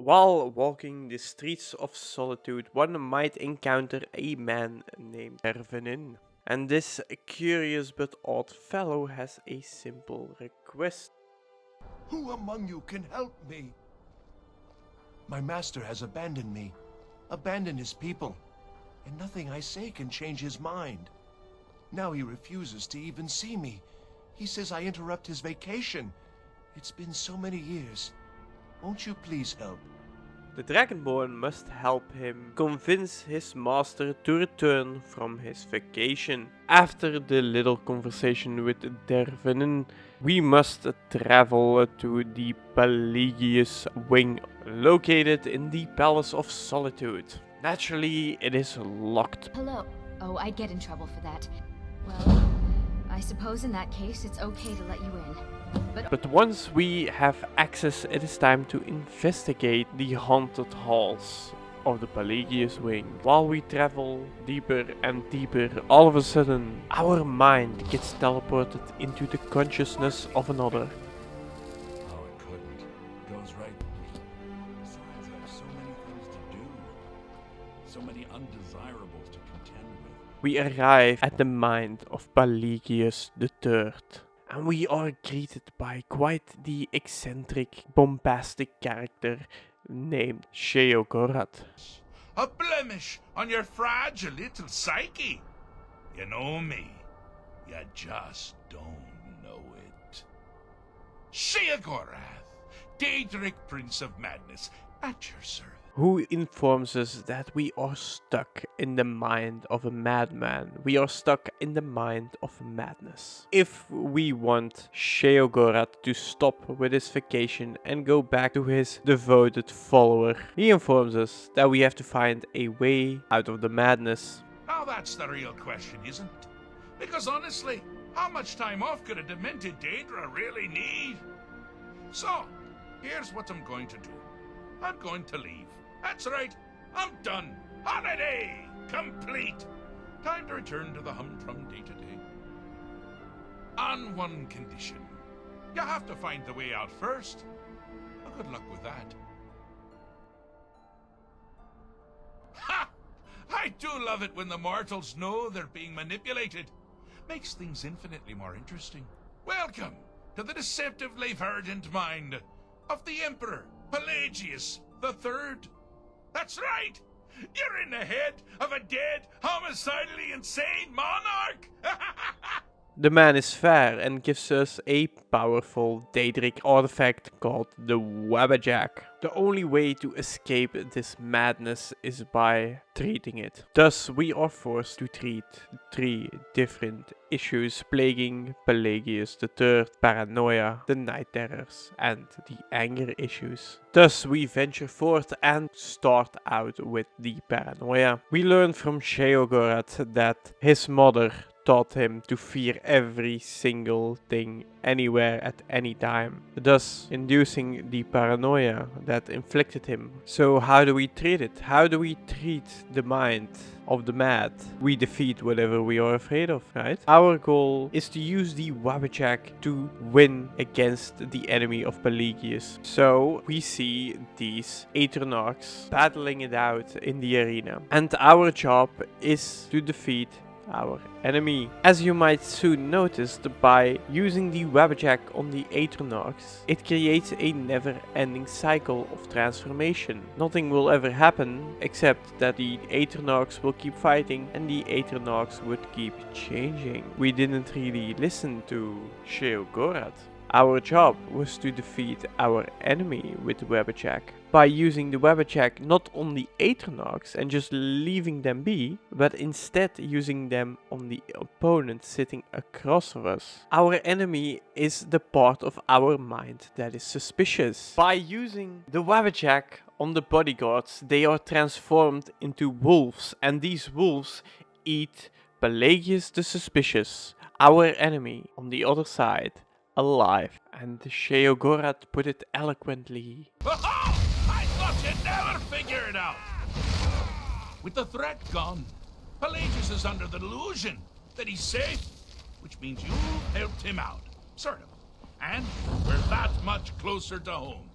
While walking the streets of solitude, one might encounter a man named Ervenin. And this curious but odd fellow has a simple request. Who among you can help me? My master has abandoned me, abandoned his people, and nothing I say can change his mind. Now he refuses to even see me. He says I interrupt his vacation. It's been so many years. Won't you please help? The Dragonborn must help him convince his master to return from his vacation. After the little conversation with Dervenen, we must travel to the Pelagius wing, located in the Palace of Solitude. Naturally, it is locked. Hello. Oh, I'd get in trouble for that. Well, I suppose in that case it's okay to let you in. But once we have access, it is time to investigate the haunted halls of the Pelagius wing. While we travel deeper and deeper, all of a sudden, our mind gets teleported into the consciousness of another. Oh, it couldn't. It goes right. Besides, I have so many things to do. So many undesirables to contend with. We arrive at the mind of Pelagius III. And we are greeted by quite the eccentric, bombastic character named Sheogorath. A blemish on your fragile little psyche. You know me. You just don't know it. Sheogorath, Daedric Prince of Madness, at your service. Who informs us that we are stuck in the mind of a madman. We are stuck in the mind of madness. If we want Sheogorath to stop with his vacation and go back to his devoted follower, he informs us that we have to find a way out of the madness. Now that's the real question, isn't it? Because honestly, how much time off could a demented Daedra really need? So, here's what I'm going to do. I'm going to leave. That's right, I'm done. Holiday complete. Time to return to the humdrum day-to-day. On one condition. You have to find the way out first. Well, good luck with that. Ha! I do love it when the mortals know they're being manipulated. Makes things infinitely more interesting. Welcome to the deceptively verdant mind of the Emperor Pelagius III. That's right! You're in the head of a dead, homicidally insane monarch! The man is fair and gives us a powerful Daedric artifact called the Wabbajack. The only way to escape this madness is by treating it. Thus, we are forced to treat 3 different issues plaguing Pelagius III: Paranoia, the Night Terrors, and the anger issues. Thus, we venture forth and start out with the Paranoia. We learn from Sheogorath that his mother taught him to fear every single thing, anywhere, at any time, thus inducing the paranoia that inflicted him. So how do we treat it? How do we treat the mind of the mad? We defeat whatever we are afraid of, right? Our goal is to use the Wabbajack to win against the enemy of Pelagius. So we see these Atronachs battling it out in the arena, and our job is to defeat our enemy. As you might soon notice, by using the Wabbajack on the Atronachs, it creates a never-ending cycle of transformation. Nothing will ever happen except that the Atronachs will keep fighting and the Atronachs would keep changing. We didn't really listen to Sheogorath. Our job was to defeat our enemy with the Wabbajack by using the Wabbajack not on the Atronachs and just leaving them be, but instead using them on the opponent sitting across of us. Our enemy is the part of our mind that is suspicious. By using the Wabbajack on the bodyguards, they are transformed into wolves, and these wolves eat Pelagius the Suspicious, our enemy, on the other side, alive. And Sheogorath put it eloquently. I thought you'd never figure it out! With the threat gone, Pelagius is under the delusion that he's safe, which means you helped him out. Sort of. And we're that much closer to home.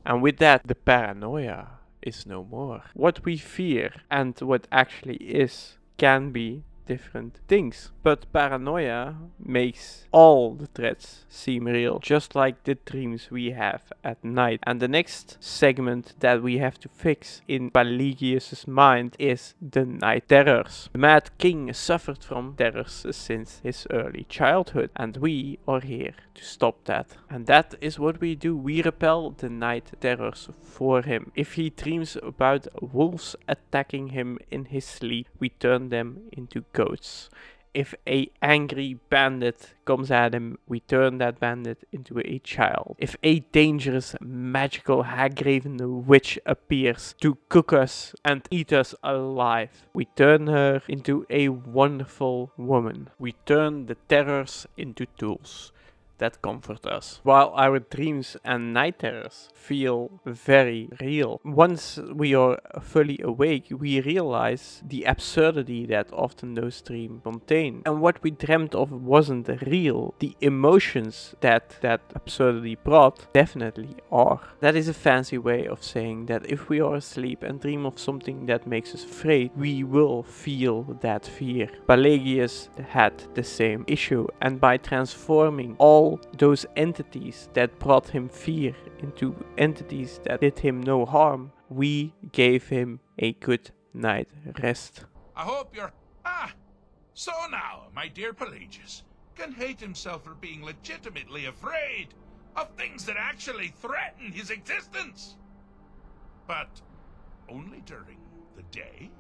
And with that, the paranoia is no more. What we fear and what actually is can be different things. But paranoia makes all the threats seem real, just like the dreams we have at night. And the next segment that we have to fix in Pelagius' mind is the night terrors. The Mad King suffered from terrors since his early childhood, and we are here to stop that. And that is what we do. We repel the night terrors for him. If he dreams about wolves attacking him in his sleep, we turn them into goats. If a angry bandit comes at him, we turn that bandit into a child. If a dangerous, magical, hag-raven witch appears to cook us and eat us alive, we turn her into a wonderful woman. We turn the terrors into tools that comfort us. While our dreams and night terrors feel very real, once we are fully awake, we realize the absurdity that often those dreams contain. And what we dreamt of wasn't real. The emotions that absurdity brought definitely are. That is a fancy way of saying that if we are asleep and dream of something that makes us afraid, we will feel that fear. Pelagius had the same issue, and by transforming all those entities that brought him fear into entities that did him no harm, we gave him a good night rest. I hope you're... So now, my dear Pelagius can hate himself for being legitimately afraid of things that actually threaten his existence. But only during the day?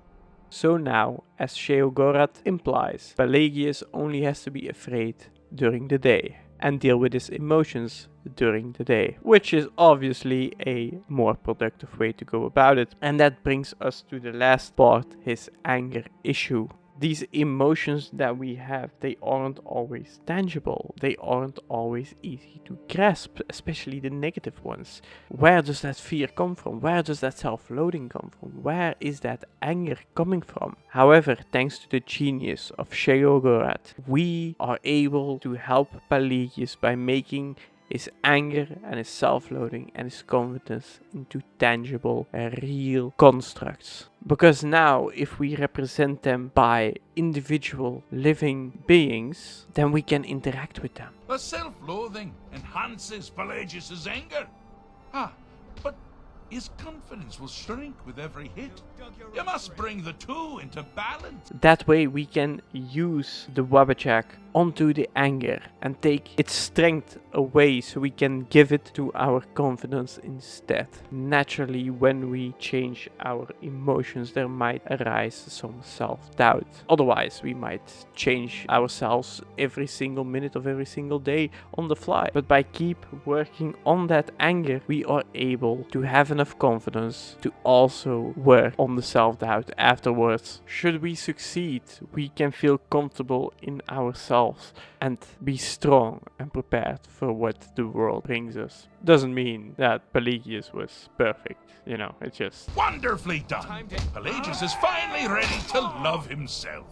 So now, as Sheogorath implies, Pelagius only has to be afraid during the day and deal with his emotions during the day, which is obviously a more productive way to go about it. And that brings us to the last part, his anger issue. These emotions that we have, they aren't always tangible. They aren't always easy to grasp, especially the negative ones. Where does that fear come from? Where does that self-loathing come from? Where is that anger coming from? However, thanks to the genius of Sheogorath, we are able to help Pelagius by making his anger and his self-loathing and his confidence into tangible, real constructs. Because now, if we represent them by individual living beings, then we can interact with them. The self-loathing enhances Pelagius' anger. But his confidence will shrink with every hit. You must bring the two into balance. That way we can use the Wabbajack onto the anger and take its strength away so we can give it to our confidence instead. Naturally, when we change our emotions, there might arise some self-doubt. Otherwise, we might change ourselves every single minute of every single day on the fly. But by keep working on that anger, we are able to have enough confidence to also work on the self-doubt afterwards. Should we succeed, we can feel comfortable in ourselves and be strong and prepared for what the world brings us. Doesn't mean that Pelagius was perfect, you know, it's just... Wonderfully done! Pelagius is finally ready to love himself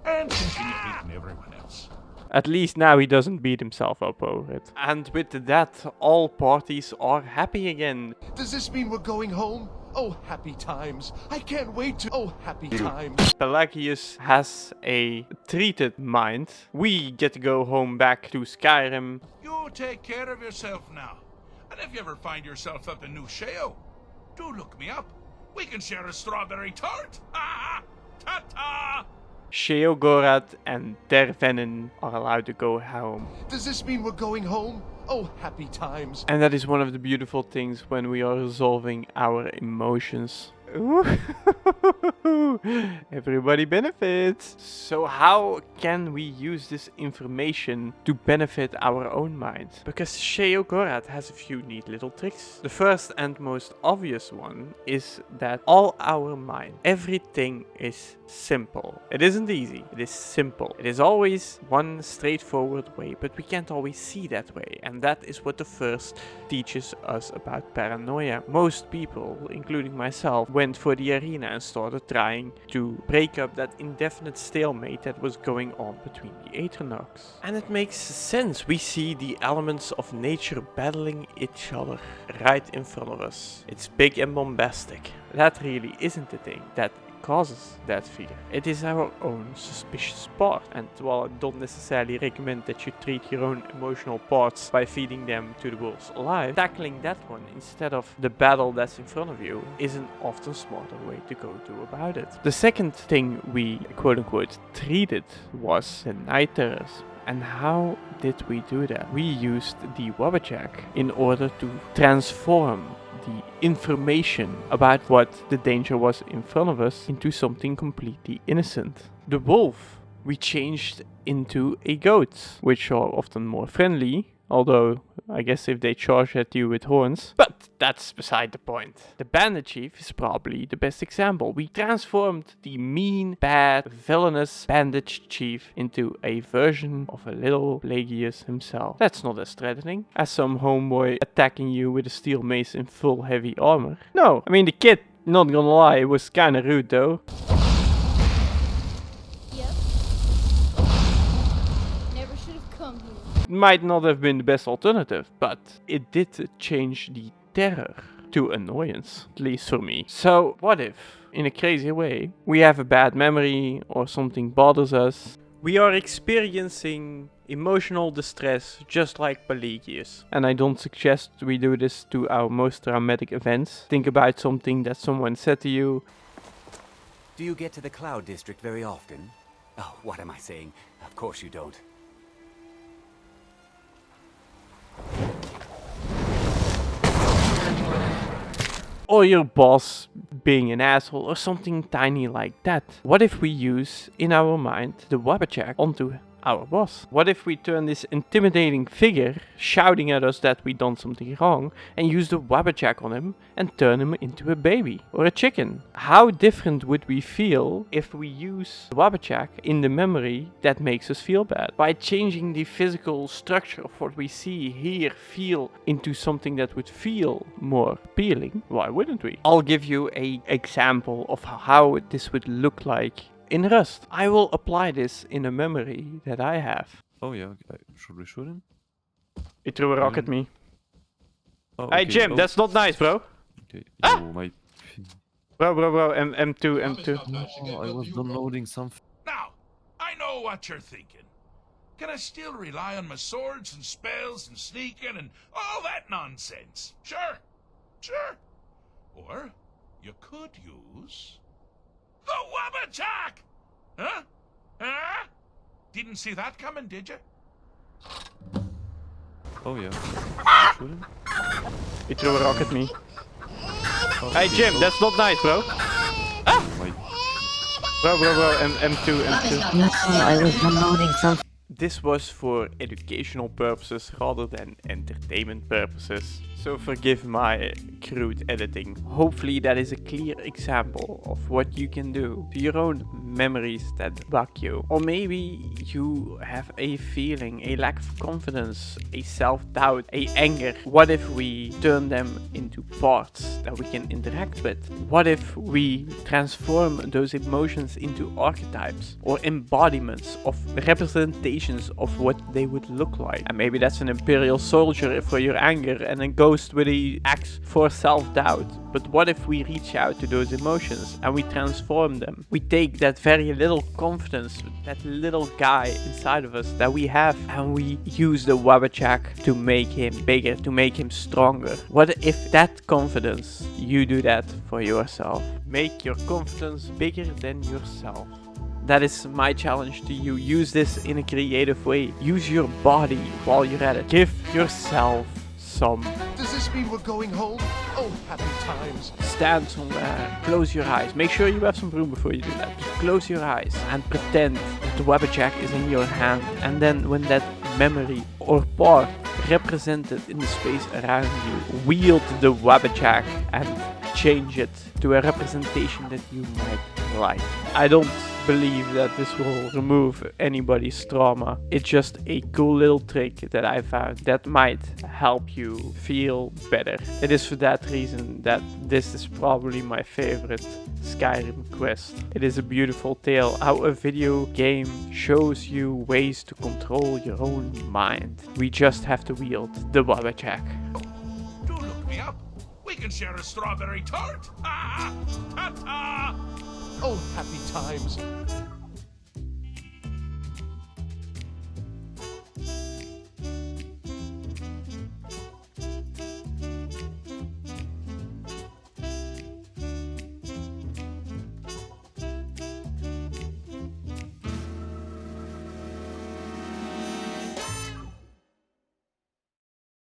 and continue hating everyone else. At least now he doesn't beat himself up over it. And with that, all parties are happy again. Does this mean we're going home? Oh, happy times. I can't wait to... Oh, happy times. Pelagius has a treated mind. We get to go home back to SKYRIM. You take care of yourself now. And if you ever find yourself up in New Sheo, do look me up. We can share a strawberry tart. Ha! Ta-ta! Sheogorath and Dervenin are allowed to go home. Does this mean we're going home? Oh, happy times. And that is one of the beautiful things when we are resolving our emotions. Everybody benefits. So how can we use this information to benefit our own minds? Because Sheogorath has a few neat little tricks. The first and most obvious one is that all our mind, everything is simple. It isn't easy, it is simple. It is always one straightforward way, but we can't always see that way. And that is what the first teaches us about paranoia. Most people, including myself, when went for the arena and started trying to break up that indefinite stalemate that was going on between the Atronachs. And it makes sense. We see the elements of nature battling each other right in front of us. It's big and bombastic. That really isn't the thing that causes that fear. It is our own suspicious part. And while I don't necessarily recommend that you treat your own emotional parts by feeding them to the wolves alive, tackling that one instead of the battle that's in front of you is an often smarter way to go about it. The second thing we quote-unquote treated was the night terrors. And how did we do that? We used the Wabbajack in order to transform the information about what the danger was in front of us into something completely innocent. The wolf we changed into a goat, which are often more friendly, although I guess if they charge at you with horns. But that's beside the point. The bandit chief is probably the best example. We transformed the mean, bad, villainous bandit chief into a version of a little Pelagius himself. That's not as threatening as some homeboy attacking you with a steel mace in full heavy armor. No, I mean the kid, not gonna lie, was kinda rude though. Might not have been the best alternative, but it did change the terror to annoyance, at least for me. So what if, in a crazy way, we have a bad memory or something bothers us? We are experiencing emotional distress just like Pelagius. And I don't suggest we do this to our most traumatic events. Think about something that someone said to you. Do you get to the Cloud District very often? Oh, what am I saying? Of course you don't. Or your boss being an asshole or something tiny like that. What if we use in our mind the Wabbajack onto our boss? What if we turn this intimidating figure shouting at us that we done something wrong and use the Wabbajack on him and turn him into a baby or a chicken? How different would we feel if we use the Wabbajack in the memory that makes us feel bad? By changing the physical structure of what we see, hear, feel into something that would feel more appealing, why wouldn't we? I'll give you an example of how this would look like in Rust. I will apply this in a memory that I have. Oh yeah, okay. Should we shoot him? He threw a rock at me. Oh, Hey okay. Jim, Oh, that's not nice, bro. okay. Ah! You might... Bro, M2. Oh, I was downloading something. Now, I know what you're thinking. Can I still rely on my swords and spells and sneaking and all that nonsense? Sure. Or you could use the Wabbajack! Huh? Didn't see that coming, did you? Oh yeah. Shoot him? He threw a rock at me. Oh, Hey okay. Jim, Oh, that's not nice, bro. my... Bro, M2. No, I was downloading something. This was for educational purposes rather than entertainment purposes, so forgive my crude editing. Hopefully that is a clear example of what you can do to your own memories that bug you. Or maybe you have a feeling, a lack of confidence, a self-doubt, a anger. What if we turn them into parts that we can interact with? What if we transform those emotions into archetypes or embodiments of representations of what they would look like? And maybe that's an Imperial soldier for your anger and a ghost with an axe for self-doubt. But what if we reach out to those emotions and we transform them? We take that very little confidence, that little guy inside of us that we have, and we use the Wabbajack to make him bigger, to make him stronger. What if that confidence, you do that for yourself? Make your confidence bigger than yourself. That is my challenge to you. Use this in a creative way. Use your body while you're at it. Give yourself some. Does this mean we're going home? Oh, happy times. Stand somewhere, close your eyes. Make sure you have some room before you do that. Just close your eyes and pretend that the Wabbajack is in your hand. And then when that memory or part represented in the space around you, wield the Wabbajack and change it to a representation that you might like. I don't believe that this will remove anybody's trauma. It's just a cool little trick that I found that might help you feel better. It is for that reason that this is probably my favorite Skyrim quest. It is a beautiful tale how a video game shows you ways to control your own mind. We just have to wield the Wabajack. Do look me up. We can share a strawberry tart. Ta-ta! Oh, happy times.